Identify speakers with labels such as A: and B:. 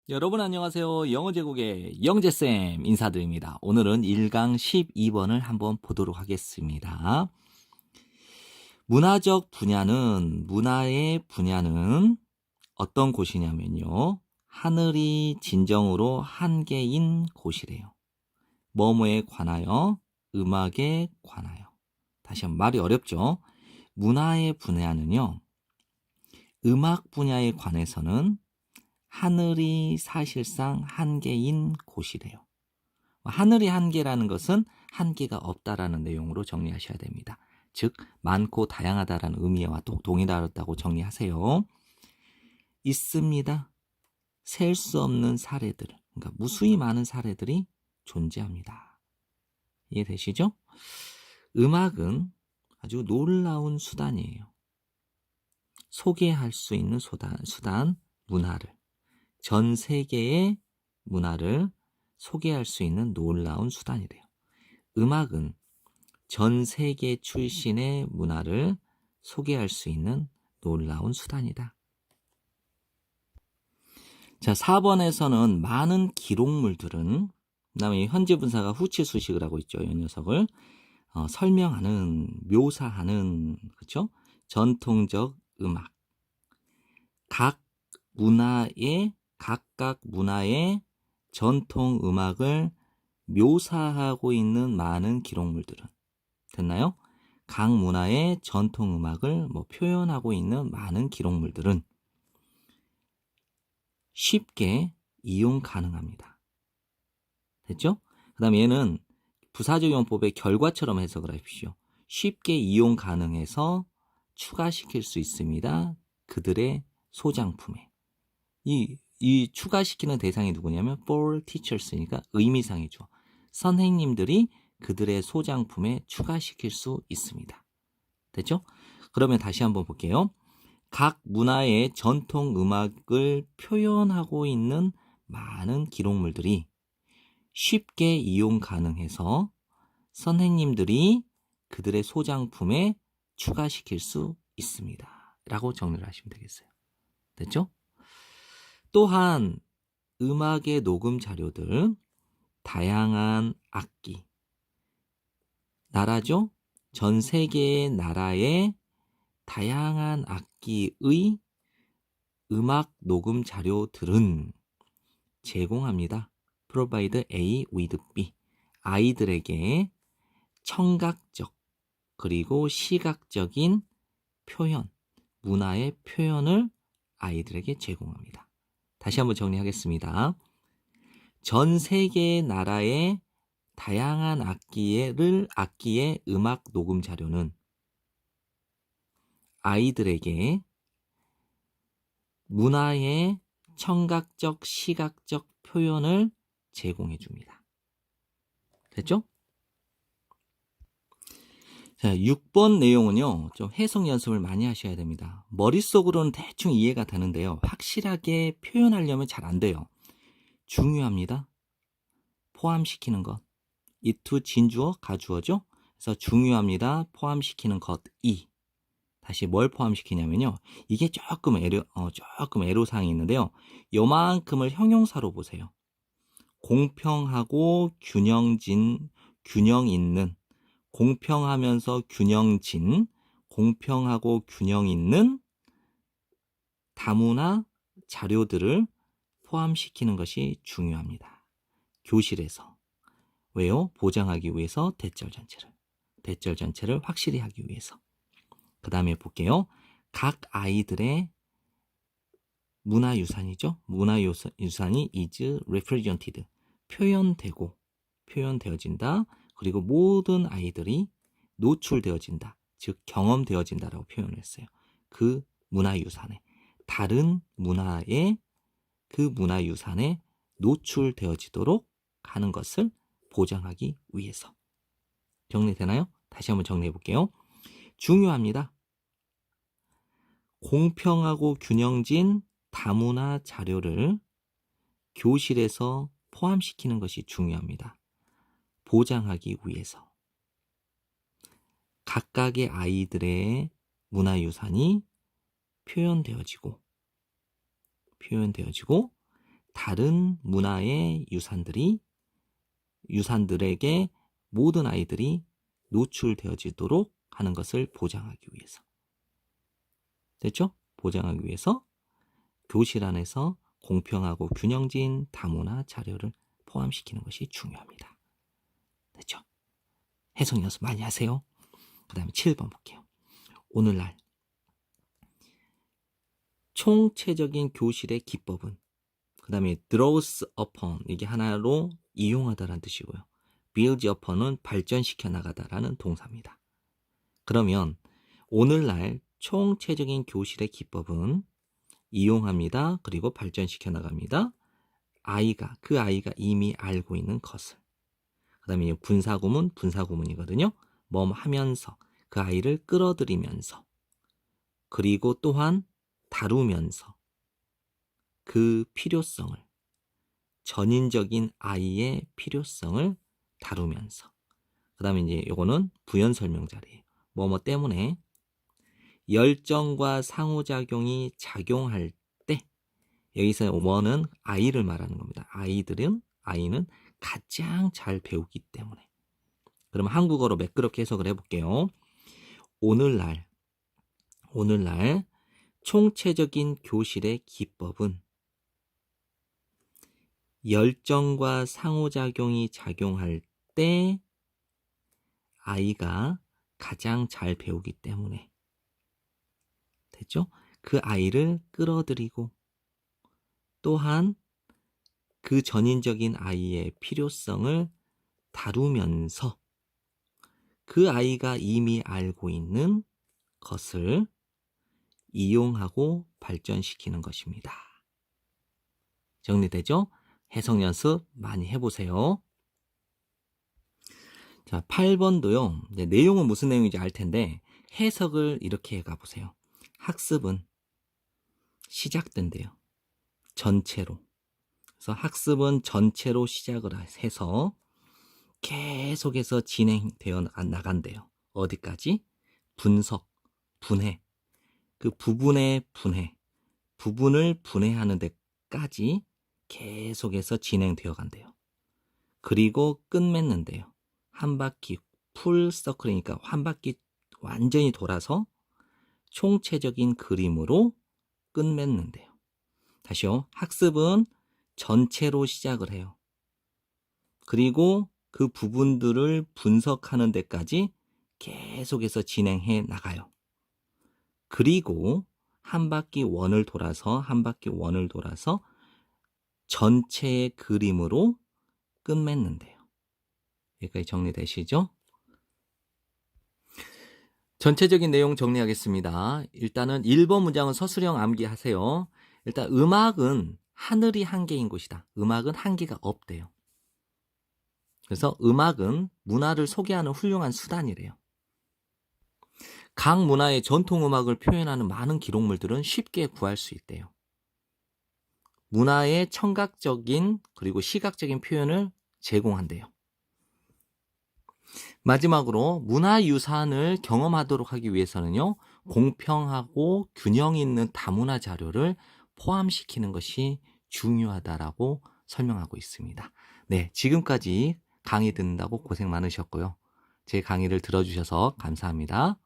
A: 여러분 안녕하세요. 영어 제국의 영재쌤 인사드립니다. 오늘은 1강 12번을 한번 보도록 하겠습니다. 문화의 분야는 어떤 곳이냐면요. 하늘이 진정으로 한 개인 곳이래요. 뭐뭐에 관하여, 음악에 관하여. 다시 한번 말이 어렵죠? 문화의 분야는요. 음악 분야에 관해서는 하늘이 사실상 한 개인 곳이래요. 하늘이 한 개라는 것은 한계가 없다라는 내용으로 정리하셔야 됩니다. 즉 많고 다양하다라는 의미와 동일하다고 정리하세요. 있습니다. 셀 수 없는 사례들, 그러니까 무수히 많은 사례들이 존재합니다. 이해되시죠? 음악은 아주 놀라운 수단이에요. 소개할 수 있는 수단, 문화를. 전 세계의 문화를 소개할 수 있는 놀라운 수단이래요. 음악은 전 세계 출신의 문화를 소개할 수 있는 놀라운 수단이다. 자, 4번에서는 많은 기록물들은, 그 다음에 현재 분사가 후치 수식을 하고 있죠. 이 녀석을 설명하는, 묘사하는, 그렇죠? 전통적 음악. 각각 문화의 전통 음악을 묘사하고 있는 많은 기록물들은 됐나요? 각 문화의 전통 음악을 표현하고 있는 많은 기록물들은 쉽게 이용 가능합니다. 됐죠? 그 다음에 얘는 부사적 용법의 결과처럼 해석을 하십시오. 쉽게 이용 가능해서 추가시킬 수 있습니다. 그들의 소장품에. 이 추가시키는 대상이 누구냐면 for teachers니까 의미상이죠. 선생님들이 그들의 소장품에 추가시킬 수 있습니다. 됐죠? 그러면 다시 한번 볼게요. 각 문화의 전통 음악을 표현하고 있는 많은 기록물들이 쉽게 이용 가능해서 선생님들이 그들의 소장품에 추가시킬 수 있습니다. 라고 정리를 하시면 되겠어요. 됐죠? 또한 음악의 녹음 자료들, 다양한 악기, 나라죠? 전 세계의 나라의 다양한 악기의 음악 녹음 자료들은 제공합니다. provide A with B. 아이들에게 청각적 그리고 시각적인 표현, 문화의 표현을 아이들에게 제공합니다. 다시 한번 정리하겠습니다. 전 세계의 나라의 다양한 악기의 음악 녹음 자료는 아이들에게 문화의 청각적, 시각적 표현을 제공해 줍니다. 됐죠? 자, 6번 내용은요, 좀 해석 연습을 많이 하셔야 됩니다. 머릿속으로는 대충 이해가 되는데요. 확실하게 표현하려면 잘 안 돼요. 중요합니다. 포함시키는 것. 이투 진주어, 가주어죠? 그래서 중요합니다. 포함시키는 것이. 다시 뭘 포함시키냐면요. 이게 조금 애로사항이 있는데요. 요만큼을 형용사로 보세요. 공평하고 균형 있는, 공평하면서 공평하고 균형 있는 다문화 자료들을 포함시키는 것이 중요합니다. 교실에서. 왜요? 보장하기 위해서 대절 전체를 확실히 하기 위해서. 그 다음에 볼게요. 각 아이들의 문화유산이죠. 문화유산이 is represented. 표현되어진다. 그리고 모든 아이들이 노출되어진다. 즉 경험되어진다라고 표현을 했어요. 그 문화유산에. 다른 문화의 그 문화유산에 노출되어지도록 하는 것을 보장하기 위해서. 정리되나요? 다시 한번 정리해 볼게요. 중요합니다. 공평하고 균형진 다문화 자료를 교실에서 포함시키는 것이 중요합니다. 보장하기 위해서. 각각의 아이들의 문화유산이 표현되어지고 다른 문화의 유산들에게 모든 아이들이 노출되어지도록 하는 것을 보장하기 위해서. 됐죠? 보장하기 위해서 교실 안에서 공평하고 균형진 다문화 자료를 포함시키는 것이 중요합니다. 됐죠? 해석 연습 많이 하세요. 그 다음에 7번 볼게요. 오늘날 총체적인 교실의 기법은, 그 다음에 draws upon, 이게 하나로 이용하다라는 뜻이고요. builds upon은 발전시켜 나가다라는 동사입니다. 그러면 오늘날 총체적인 교실의 기법은 이용합니다. 그리고 발전시켜 나갑니다. 그 아이가 이미 알고 있는 것을. 그 다음에 분사구문이거든요. 뭐 하면서, 그 아이를 끌어들이면서, 그리고 또한 다루면서, 그 필요성을, 전인적인 아이의 필요성을 다루면서. 그 다음에 이제 요거는 부연 설명 자리예요. 뭐뭐 때문에 열정과 상호작용이 작용할 때, 여기서 뭐는 아이를 말하는 겁니다. 아이는 가장 잘 배우기 때문에. 그럼 한국어로 매끄럽게 해석을 해볼게요. 오늘날 총체적인 교실의 기법은 열정과 상호작용이 작용할 때 아이가 가장 잘 배우기 때문에. 됐죠? 그 아이를 끌어들이고, 또한 그 전인적인 아이의 필요성을 다루면서 그 아이가 이미 알고 있는 것을 이용하고 발전시키는 것입니다. 정리되죠? 해석 연습 많이 해보세요. 자, 8번도요. 내용은 무슨 내용인지 알 텐데 해석을 이렇게 가보세요. 학습은 시작된대요. 전체로. 그래서 학습은 전체로 시작을 해서 계속해서 진행되어 나간대요. 어디까지? 분석, 분해. 그 부분의 부분을 분해하는 데까지 계속해서 진행되어 간대요. 그리고 끝맺는데요. 한 바퀴 풀 서클이니까 한 바퀴 완전히 돌아서 총체적인 그림으로 끝맺는데요. 다시요. 학습은 전체로 시작을 해요. 그리고 그 부분들을 분석하는 데까지 계속해서 진행해 나가요. 그리고 한 바퀴 원을 돌아서 전체의 그림으로 끝맺는데요. 여기까지 정리되시죠? 전체적인 내용 정리하겠습니다. 일단은 1번 문장은 서술형 암기하세요. 일단 음악은 하늘이 한계인 곳이다. 음악은 한계가 없대요. 그래서 음악은 문화를 소개하는 훌륭한 수단이래요. 각 문화의 전통 음악을 표현하는 많은 기록물들은 쉽게 구할 수 있대요. 문화의 청각적인 그리고 시각적인 표현을 제공한대요. 마지막으로 문화유산을 경험하도록 하기 위해서는요, 공평하고 균형 있는 다문화 자료를 포함시키는 것이 중요하다라고 설명하고 있습니다. 네, 지금까지 강의 듣는다고 고생 많으셨고요. 제 강의를 들어주셔서 감사합니다.